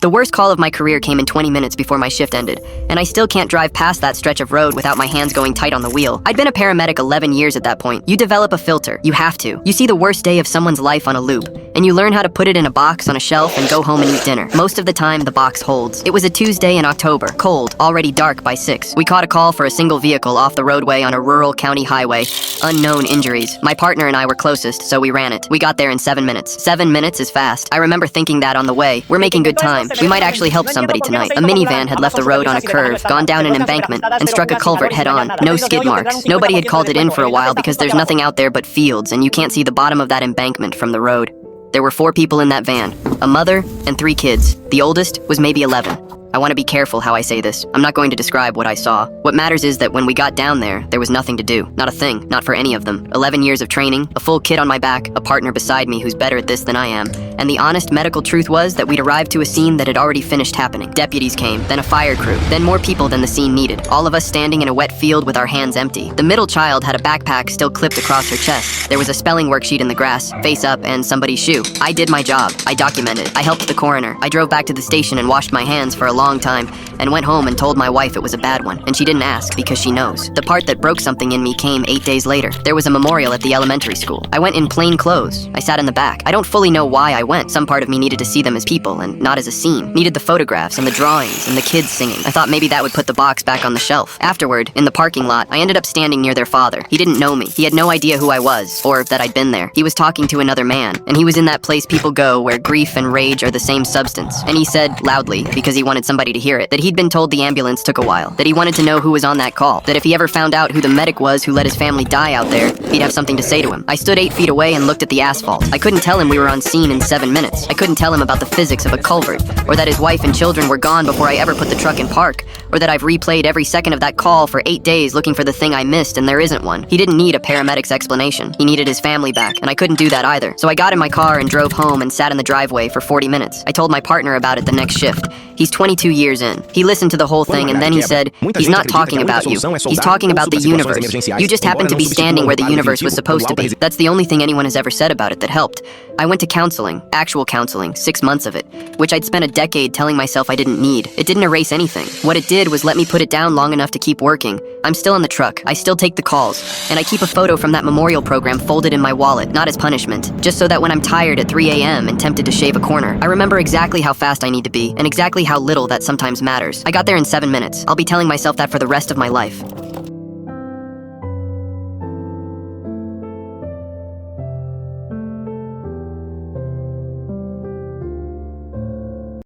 The worst call of my career came in 20 minutes before my shift ended, and I still can't drive past that stretch of road without my hands going tight on the wheel. I'd been a paramedic 11 years at that point. You develop a filter. You have to. You see the worst day of someone's life on a loop, and you learn how to put it in a box on a shelf and go home and eat dinner. Most of the time, the box holds. It was a Tuesday in October, cold, already dark by 6. We caught a call for a single vehicle off the roadway on a rural county highway. Unknown injuries. My partner and I were closest, so we ran it. We got there in 7 minutes. 7 minutes is fast. I remember thinking that on the way. We're making good time. We might actually help somebody tonight. A minivan had left the road on a curve, gone down an embankment, and struck a culvert head-on. No skid marks. Nobody had called it in for a while because there's nothing out there but fields, and you can't see the bottom of that embankment from the road. There were 4 people in that van, a mother and 3 kids. The oldest was maybe 11. I want to be careful how I say this. I'm not going to describe what I saw. What matters is that when we got down there was nothing to do. Not a thing. Not for any of them. 11 years of training, a full kit on my back, a partner beside me who's better at this than I am. And the honest medical truth was that we'd arrived to a scene that had already finished happening. Deputies came, then a fire crew, then more people than the scene needed. All of us standing in a wet field with our hands empty. The middle child had a backpack still clipped across her chest. There was a spelling worksheet in the grass, face up, and somebody's shoe. I did my job. I documented. I helped the coroner. I drove back to the station and washed my hands for a long time, and went home and told my wife it was a bad one, and she didn't ask because she knows. The part that broke something in me came 8 days later. There was a memorial at the elementary school. I went in plain clothes. I sat in the back. I don't fully know why I went. Some part of me needed to see them as people and not as a scene. Needed the photographs and the drawings and the kids singing. I thought maybe that would put the box back on the shelf. Afterward, in the parking lot, I ended up standing near their father. He didn't know me. He had no idea who I was, or that I'd been there. He was talking to another man, and he was in that place people go where grief and rage are the same substance. And he said, loudly, because he wanted somebody to hear it, that he'd been told the ambulance took a while, that he wanted to know who was on that call, that if he ever found out who the medic was who let his family die out there, he'd have something to say to him. I stood 8 feet away and looked at the asphalt. I couldn't tell him we were on scene in 7 minutes. I couldn't tell him about the physics of a culvert, or that his wife and children were gone before I ever put the truck in park, or that I've replayed every second of that call for 8 days looking for the thing I missed and there isn't one. He didn't need a paramedic's explanation. He needed his family back, and I couldn't do that either. So I got in my car and drove home and sat in the driveway for 40 minutes. I told my partner about it the next shift. He's 22 years in. He listened to the whole thing, and then he said, he's not talking about you. He's talking about the universe. You just happened to be standing where the universe was supposed to be. That's the only thing anyone has ever said about it that helped. I went to counseling, actual counseling, 6 months of it, which I'd spent a decade telling myself I didn't need. It didn't erase anything. What it did was let me put it down long enough to keep working. I'm still in the truck. I still take the calls. And I keep a photo from that memorial program folded in my wallet, not as punishment, just so that when I'm tired at 3 a.m. and tempted to shave a corner, I remember exactly how fast I need to be, and exactly how little that sometimes matters. I got there in 7 minutes. I'll be telling myself that for the rest of my life.